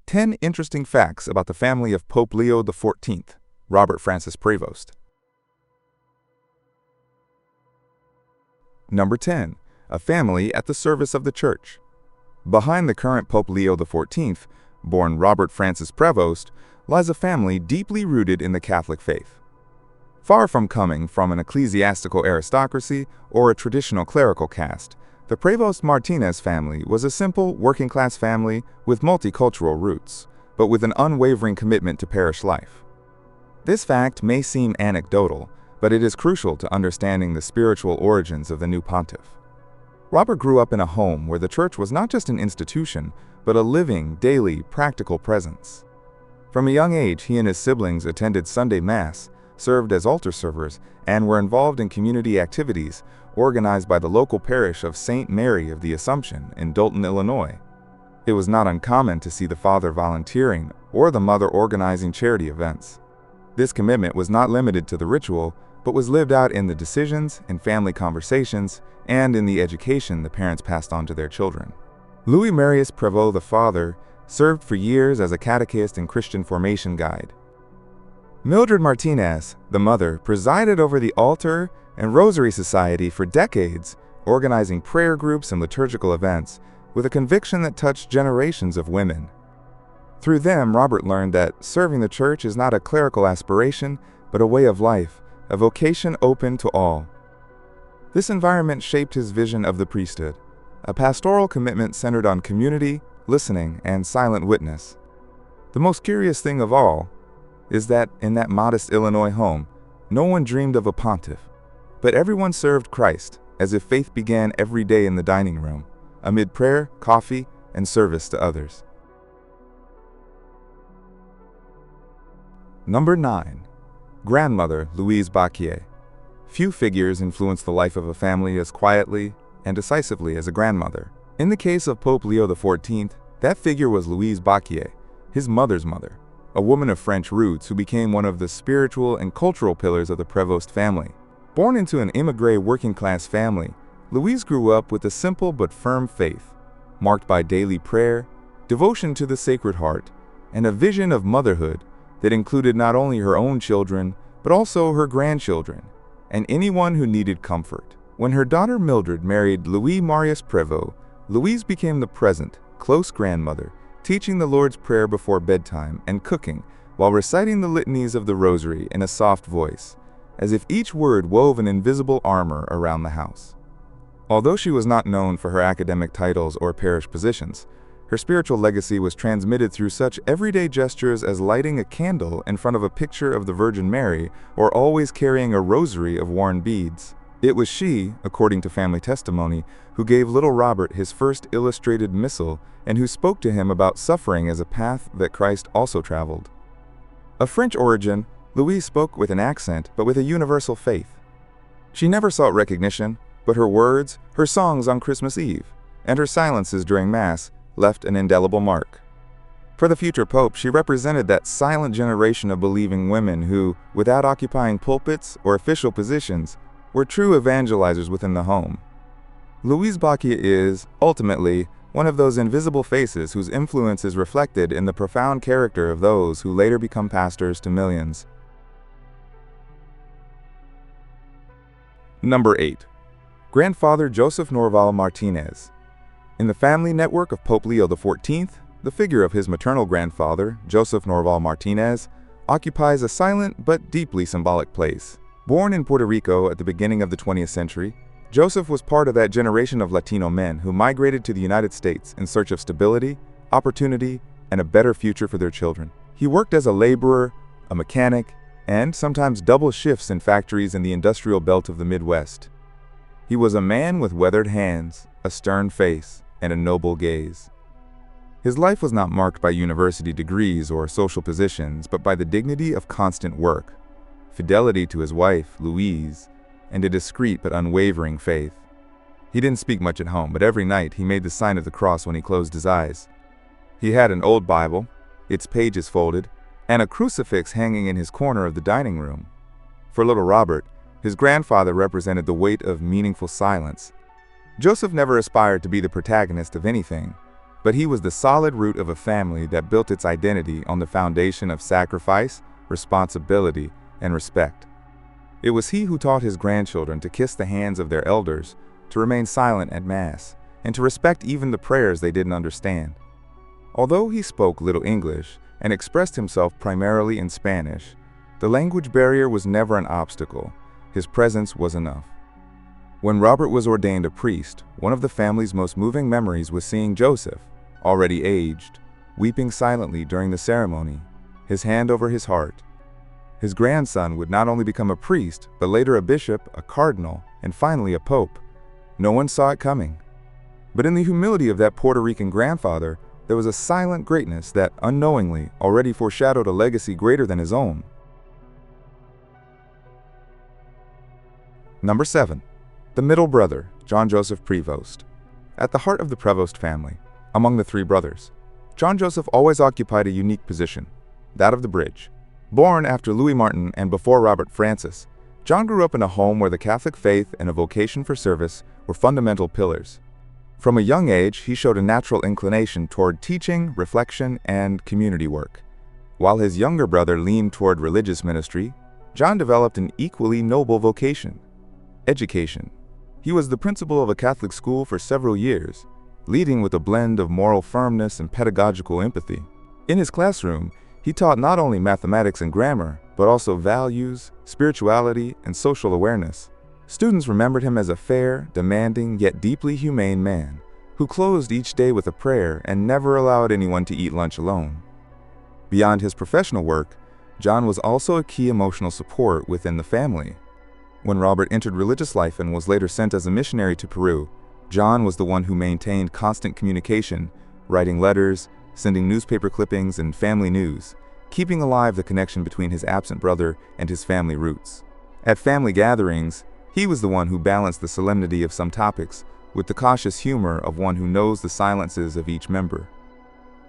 10 interesting facts about the family of Pope Leo XIV, Robert Francis Prevost. Number 10. A family at the service of the Church. Behind the current Pope Leo XIV, born Robert Francis Prevost, lies a family deeply rooted in the Catholic faith. Far from coming from an ecclesiastical aristocracy or a traditional clerical caste, the Prevost-Martínez family was a simple, working-class family with multicultural roots, but with an unwavering commitment to parish life. This fact may seem anecdotal, but it is crucial to understanding the spiritual origins of the new pontiff. Robert grew up in a home where the church was not just an institution, but a living, daily, practical presence. From a young age, he and his siblings attended Sunday Mass, served as altar servers, and were involved in community activities organized by the local parish of St. Mary of the Assumption in Dalton, Illinois. It was not uncommon to see the father volunteering or the mother organizing charity events. This commitment was not limited to the ritual, but was lived out in the decisions, in family conversations, and in the education the parents passed on to their children. Louis Marius Prevost, the father, served for years as a catechist and Christian formation guide. Mildred Martinez, the mother, presided over the altar and Rosary Society for decades, organizing prayer groups and liturgical events with a conviction that touched generations of women. Through them, Robert learned that serving the church is not a clerical aspiration, but a way of life, a vocation open to all. This environment shaped his vision of the priesthood, a pastoral commitment centered on community, listening, and silent witness. The most curious thing of all is that in that modest Illinois home, no one dreamed of a pontiff, but everyone served Christ, as if faith began every day in the dining room, amid prayer, coffee, and service to others. Number 9. Grandmother Louise Bakier. Few figures influence the life of a family as quietly and decisively as a grandmother. In the case of Pope Leo XIV, that figure was Louise Bakier, his mother's mother, a woman of French roots who became one of the spiritual and cultural pillars of the Prevost family. Born into an immigrant working-class family, Louise grew up with a simple but firm faith, marked by daily prayer, devotion to the Sacred Heart, and a vision of motherhood that included not only her own children, but also her grandchildren, and anyone who needed comfort. When her daughter Mildred married Louis Marius Prevost, Louise became the present, close grandmother, teaching the Lord's Prayer before bedtime and cooking while reciting the litanies of the Rosary in a soft voice, as if each word wove an invisible armor around the house. Although she was not known for her academic titles or parish positions, her spiritual legacy was transmitted through such everyday gestures as lighting a candle in front of a picture of the Virgin Mary or always carrying a rosary of worn beads. It was she, according to family testimony, who gave little Robert his first illustrated missal and who spoke to him about suffering as a path that Christ also traveled. Of French origin, Louise spoke with an accent but with a universal faith. She never sought recognition, but her words, her songs on Christmas Eve, and her silences during Mass left an indelible mark. For the future pope, she represented that silent generation of believing women who, without occupying pulpits or official positions, were true evangelizers within the home. Louise Bakier is, ultimately, one of those invisible faces whose influence is reflected in the profound character of those who later become pastors to millions. Number 8. Grandfather Joseph Norval Martinez. In the family network of Pope Leo XIV, the figure of his maternal grandfather, Joseph Norval Martinez, occupies a silent but deeply symbolic place. Born in Puerto Rico at the beginning of the 20th century, Joseph was part of that generation of Latino men who migrated to the United States in search of stability, opportunity, and a better future for their children. He worked as a laborer, a mechanic, and sometimes double shifts in factories in the industrial belt of the Midwest. He was a man with weathered hands, a stern face, and a noble gaze. His life was not marked by university degrees or social positions, but by the dignity of constant work, fidelity to his wife, Louise, and a discreet but unwavering faith. He didn't speak much at home, but every night he made the sign of the cross when he closed his eyes. He had an old Bible, its pages folded, and a crucifix hanging in his corner of the dining room. For little Robert, his grandfather represented the weight of meaningful silence. Joseph never aspired to be the protagonist of anything, but he was the solid root of a family that built its identity on the foundation of sacrifice, responsibility, and respect. It was he who taught his grandchildren to kiss the hands of their elders, to remain silent at Mass, and to respect even the prayers they didn't understand. Although he spoke little English and expressed himself primarily in Spanish, the language barrier was never an obstacle. His presence was enough. When Robert was ordained a priest, one of the family's most moving memories was seeing Joseph, already aged, weeping silently during the ceremony, his hand over his heart. His grandson would not only become a priest, but later a bishop, a cardinal, and finally a pope. No one saw it coming. But in the humility of that Puerto Rican grandfather, there was a silent greatness that, unknowingly, already foreshadowed a legacy greater than his own. Number 7. The middle brother, John Joseph Prevost. At the heart of the Prevost family, among the three brothers, John Joseph always occupied a unique position, that of the bridge. Born after Louis Martin and before Robert Francis, John grew up in a home where the Catholic faith and a vocation for service were fundamental pillars. From a young age, he showed a natural inclination toward teaching, reflection, and community work. While his younger brother leaned toward religious ministry, John developed an equally noble vocation: education. He was the principal of a Catholic school for several years, leading with a blend of moral firmness and pedagogical empathy. In his classroom, he taught not only mathematics and grammar, but also values, spirituality, and social awareness. Students remembered him as a fair, demanding, yet deeply humane man, who closed each day with a prayer and never allowed anyone to eat lunch alone. Beyond his professional work, John was also a key emotional support within the family. When Robert entered religious life and was later sent as a missionary to Peru, John was the one who maintained constant communication, writing letters, sending newspaper clippings, and family news, keeping alive the connection between his absent brother and his family roots. At family gatherings, he was the one who balanced the solemnity of some topics with the cautious humor of one who knows the silences of each member.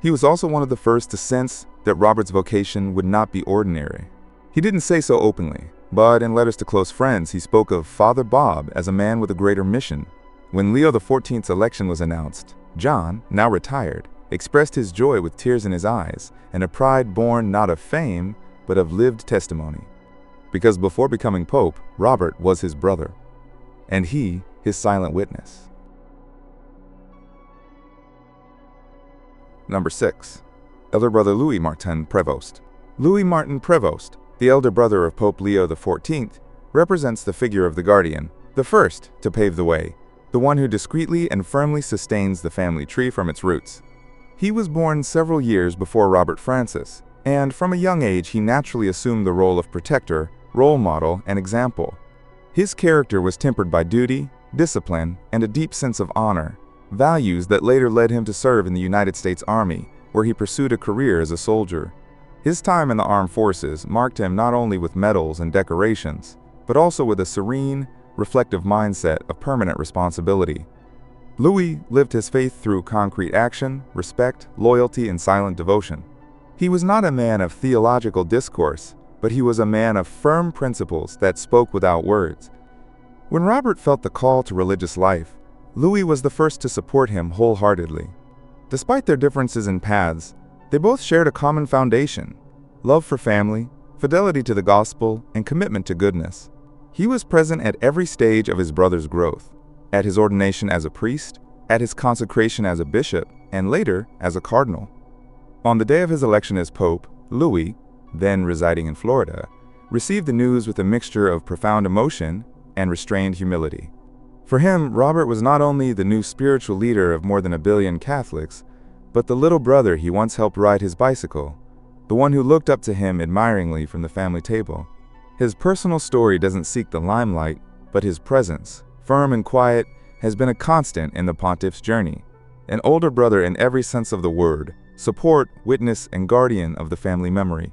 He was also one of the first to sense that Robert's vocation would not be ordinary. He didn't say so openly, but in letters to close friends, he spoke of Father Bob as a man with a greater mission. When Leo XIV's election was announced, John, now retired, expressed his joy with tears in his eyes and a pride born not of fame, but of lived testimony. Because before becoming Pope, Robert was his brother, and he his silent witness. Number 6. Elder brother Louis Martin Prevost. Louis Martin Prevost, the elder brother of Pope Leo XIV, represents the figure of the guardian, the first to pave the way, the one who discreetly and firmly sustains the family tree from its roots. He was born several years before Robert Francis, and from a young age he naturally assumed the role of protector, role model, and example. His character was tempered by duty, discipline, and a deep sense of honor, values that later led him to serve in the United States Army, where he pursued a career as a soldier. His time in the armed forces marked him not only with medals and decorations, but also with a serene, reflective mindset of permanent responsibility. Louis lived his faith through concrete action, respect, loyalty, and silent devotion. He was not a man of theological discourse, but he was a man of firm principles that spoke without words. When Robert felt the call to religious life, Louis was the first to support him wholeheartedly. Despite their differences in paths, they both shared a common foundation: love for family, fidelity to the gospel, and commitment to goodness. He was present at every stage of his brother's growth, at his ordination as a priest, at his consecration as a bishop, and later as a cardinal. On the day of his election as Pope, Louis, then residing in Florida, received the news with a mixture of profound emotion and restrained humility. For him, Robert was not only the new spiritual leader of more than 1 billion Catholics, but the little brother he once helped ride his bicycle, the one who looked up to him admiringly from the family table. His personal story doesn't seek the limelight, but his presence, firm and quiet, has been a constant in the pontiff's journey. An older brother in every sense of the word, support, witness, and guardian of the family memory.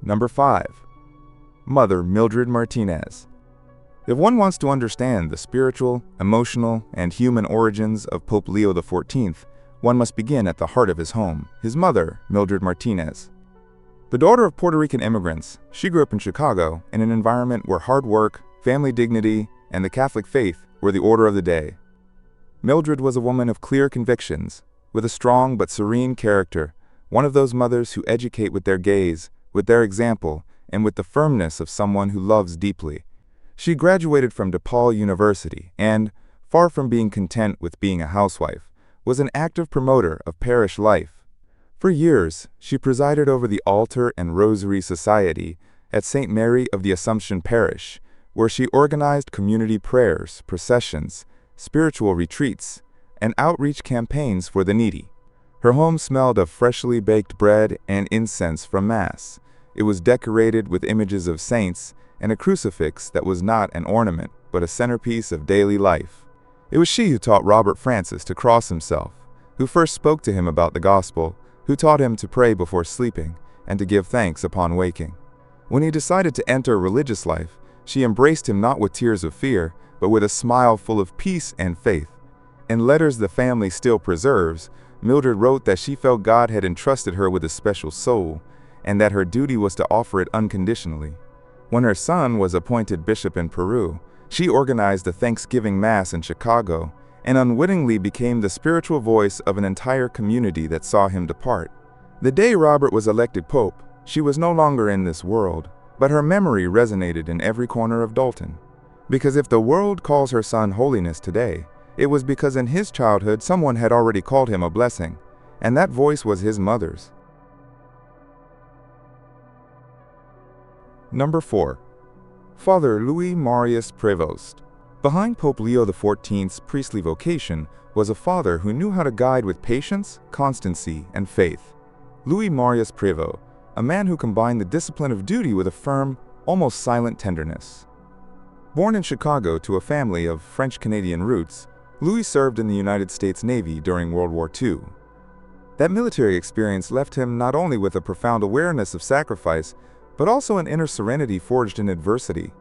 Number 5. Mother Mildred Martinez. If one wants to understand the spiritual, emotional, and human origins of Pope Leo XIV, one must begin at the heart of his home, his mother, Mildred Martinez. The daughter of Puerto Rican immigrants, she grew up in Chicago in an environment where hard work, family dignity, and the Catholic faith were the order of the day. Mildred was a woman of clear convictions, with a strong but serene character, one of those mothers who educate with their gaze, with their example, and with the firmness of someone who loves deeply. She graduated from DePaul University and, far from being content with being a housewife, was an active promoter of parish life. For years, she presided over the Altar and Rosary Society at St. Mary of the Assumption Parish, where she organized community prayers, processions, spiritual retreats, and outreach campaigns for the needy. Her home smelled of freshly baked bread and incense from Mass. It was decorated with images of saints and a crucifix that was not an ornament, but a centerpiece of daily life. It was she who taught Robert Francis to cross himself, who first spoke to him about the gospel, who taught him to pray before sleeping and to give thanks upon waking. When he decided to enter religious life, she embraced him not with tears of fear, but with a smile full of peace and faith. In letters the family still preserves, Mildred wrote that she felt God had entrusted her with a special soul, and that her duty was to offer it unconditionally. When her son was appointed bishop in Peru, she organized a Thanksgiving Mass in Chicago and unwittingly became the spiritual voice of an entire community that saw him depart. The day Robert was elected pope, she was no longer in this world, but her memory resonated in every corner of Dalton. Because if the world calls her son holiness today, it was because in his childhood someone had already called him a blessing, and that voice was his mother's. Number 4. Father Louis Marius Prevost. Behind Pope Leo XIV's priestly vocation was a father who knew how to guide with patience, constancy, and faith. Louis Marius Prevost, a man who combined the discipline of duty with a firm, almost silent tenderness. Born in Chicago to a family of French-Canadian roots, Louis served in the United States Navy during World War II. That military experience left him not only with a profound awareness of sacrifice, but also an inner serenity forged in adversity.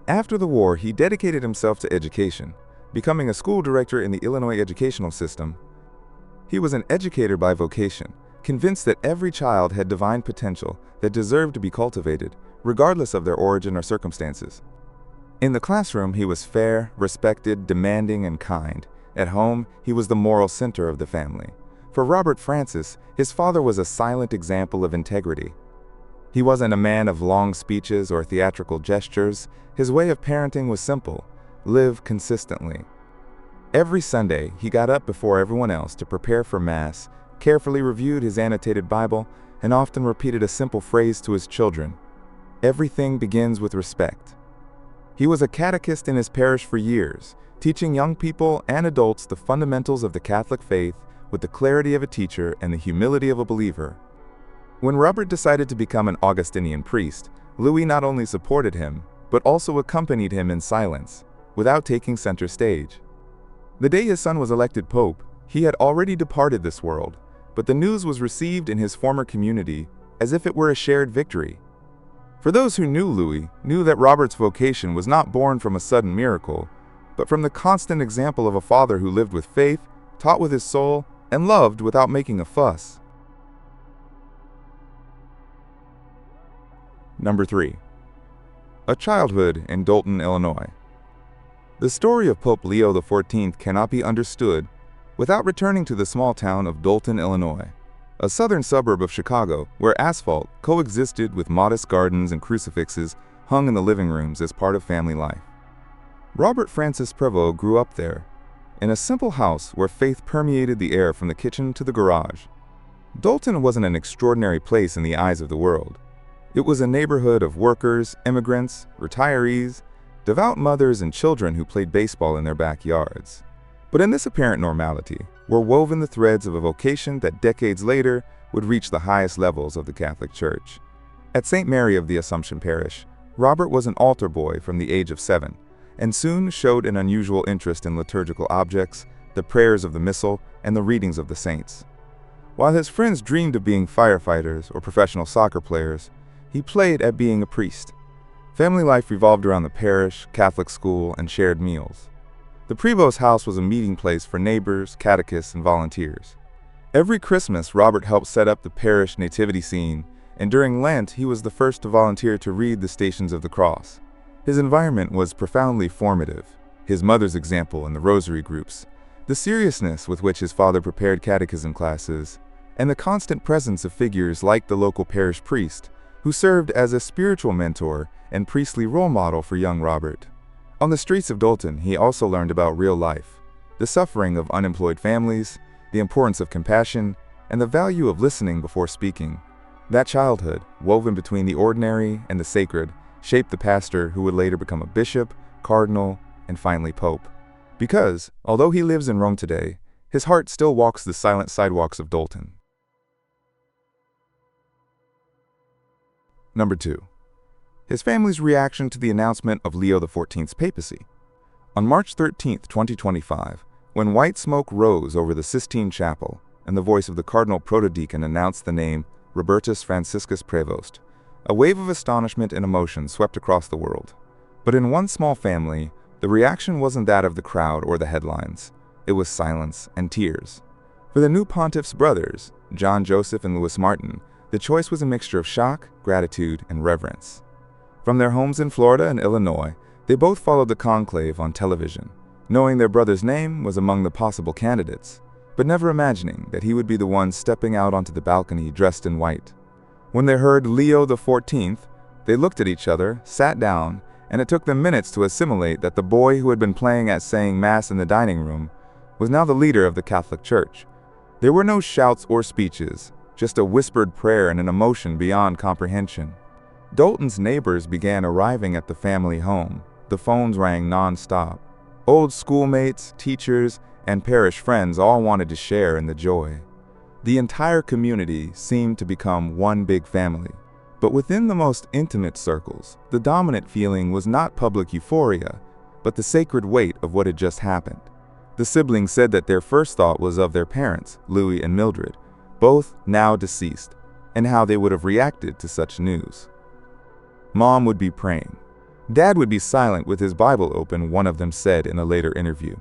After the war, he dedicated himself to education, becoming a school director in the Illinois educational system. He was an educator by vocation, convinced that every child had divine potential that deserved to be cultivated, regardless of their origin or circumstances. In the classroom, he was fair, respected, demanding, and kind. At home, he was the moral center of the family. For Robert Francis, his father was a silent example of integrity. He wasn't a man of long speeches or theatrical gestures. His way of parenting was simple: live consistently. Every Sunday, he got up before everyone else to prepare for Mass, carefully reviewed his annotated Bible, and often repeated a simple phrase to his children: "Everything begins with respect." He was a catechist in his parish for years, teaching young people and adults the fundamentals of the Catholic faith with the clarity of a teacher and the humility of a believer. When Robert decided to become an Augustinian priest, Louis not only supported him, but also accompanied him in silence, without taking center stage. The day his son was elected pope, he had already departed this world, but the news was received in his former community as if it were a shared victory. For those who knew Louis, knew that Robert's vocation was not born from a sudden miracle, but from the constant example of a father who lived with faith, taught with his soul, and loved without making a fuss. Number 3. A childhood in Dalton, Illinois. The story of Pope Leo XIV cannot be understood without returning to the small town of Dalton, Illinois, a southern suburb of Chicago where asphalt coexisted with modest gardens and crucifixes hung in the living rooms as part of family life. Robert Francis Prevost grew up there, in a simple house where faith permeated the air from the kitchen to the garage. Dalton wasn't an extraordinary place in the eyes of the world. It was a neighborhood of workers, immigrants, retirees, devout mothers, and children who played baseball in their backyards. But in this apparent normality were woven the threads of a vocation that decades later would reach the highest levels of the Catholic Church. At St. Mary of the Assumption Parish, Robert was an altar boy from the age of 7, and soon showed an unusual interest in liturgical objects, the prayers of the Missal, and the readings of the saints. While his friends dreamed of being firefighters or professional soccer players, he played at being a priest. Family life revolved around the parish, Catholic school, and shared meals. The Prevost house was a meeting place for neighbors, catechists, and volunteers. Every Christmas, Robert helped set up the parish nativity scene, and during Lent, he was the first to volunteer to read the Stations of the Cross. His environment was profoundly formative. His mother's example in the rosary groups, The seriousness with which his father prepared catechism classes, and the constant presence of figures like the local parish priest, who served as a spiritual mentor and priestly role model for young Robert. On the streets of Dalton, he also learned about real life, the suffering of unemployed families, the importance of compassion, and the value of listening before speaking. That childhood, woven between the ordinary and the sacred, shaped the pastor who would later become a bishop, cardinal, and finally pope. Because, although he lives in Rome today, his heart still walks the silent sidewalks of Dalton. Number 2. His family's reaction to the announcement of Leo XIV's papacy. On March 13, 2025, when white smoke rose over the Sistine Chapel and the voice of the Cardinal Protodeacon announced the name Robert Francis Prevost, a wave of astonishment and emotion swept across the world. But in one small family, the reaction wasn't that of the crowd or the headlines. It was silence and tears. For the new pontiff's brothers, John Joseph and Louis Martin, the choice was a mixture of shock, gratitude, and reverence. From their homes in Florida and Illinois, they both followed the conclave on television, knowing their brother's name was among the possible candidates, but never imagining that he would be the one stepping out onto the balcony dressed in white. When they heard Leo XIV, they looked at each other, sat down, and it took them minutes to assimilate that the boy who had been playing at saying Mass in the dining room was now the leader of the Catholic Church. There were no shouts or speeches, just a whispered prayer and an emotion beyond comprehension. Dalton's neighbors began arriving at the family home. The phones rang non-stop. Old schoolmates, teachers, and parish friends all wanted to share in the joy. The entire community seemed to become one big family. But within the most intimate circles, the dominant feeling was not public euphoria, but the sacred weight of what had just happened. The siblings said that their first thought was of their parents, Louie and Mildred, both now deceased, and how they would have reacted to such news. Mom would be praying. Dad would be silent with his Bible open, one of them said in a later interview.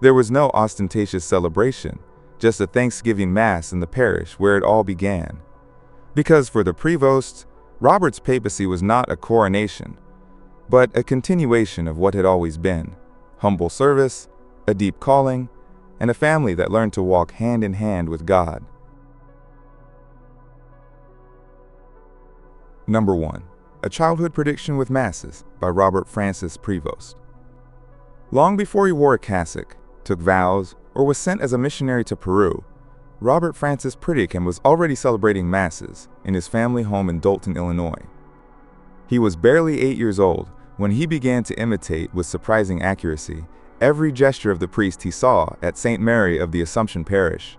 There was no ostentatious celebration, just a Thanksgiving Mass in the parish where it all began. Because for the Prevosts, Robert's papacy was not a coronation, but a continuation of what had always been: humble service, a deep calling, and a family that learned to walk hand in hand with God. Number 1. A Childhood Prediction with Masses by Robert Francis Prevost. Long before he wore a cassock, took vows, or was sent as a missionary to Peru, Robert Francis Prevost was already celebrating Masses in his family home in Dalton, Illinois. He was barely 8 years old when he began to imitate with surprising accuracy every gesture of the priest he saw at St. Mary of the Assumption Parish.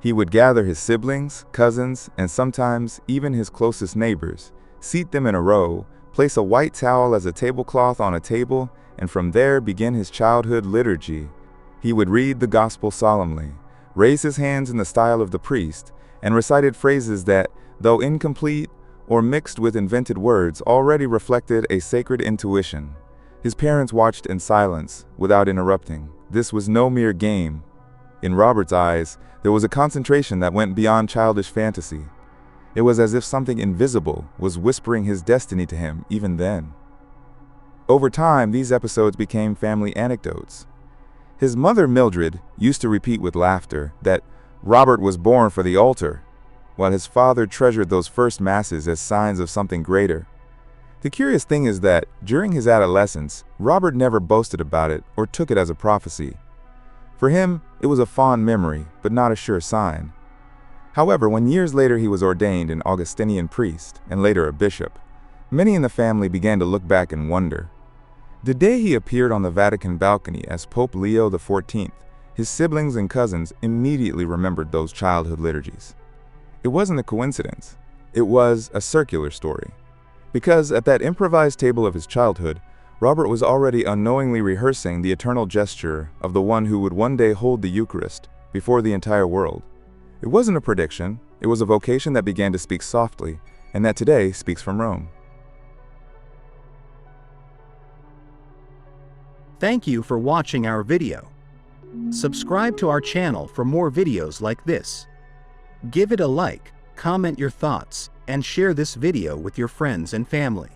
He would gather his siblings, cousins, and sometimes even his closest neighbors, seat them in a row, place a white towel as a tablecloth on a table, and from there begin his childhood liturgy. He would read the gospel solemnly, raise his hands in the style of the priest, and recited phrases that, though incomplete or mixed with invented words, already reflected a sacred intuition. His parents watched in silence, without interrupting. This was no mere game. In Robert's eyes, there was a concentration that went beyond childish fantasy. It was as if something invisible was whispering his destiny to him even then. Over time, these episodes became family anecdotes. His mother, Mildred, used to repeat with laughter that Robert was born for the altar, while his father treasured those first Masses as signs of something greater. The curious thing is that, during his adolescence, Robert never boasted about it or took it as a prophecy. For him, it was a fond memory, but not a sure sign. However, when years later he was ordained an Augustinian priest and later a bishop, many in the family began to look back and wonder. The day he appeared on the Vatican balcony as Pope Leo XIV, his siblings and cousins immediately remembered those childhood liturgies. It wasn't a coincidence. It was a circular story. Because at that improvised table of his childhood, Robert was already unknowingly rehearsing the eternal gesture of the one who would one day hold the Eucharist before the entire world. It wasn't a prediction, it was a vocation that began to speak softly, and that today speaks from Rome. Thank you for watching our video. Subscribe to our channel for more videos like this. Give it a like, comment your thoughts, and share this video with your friends and family.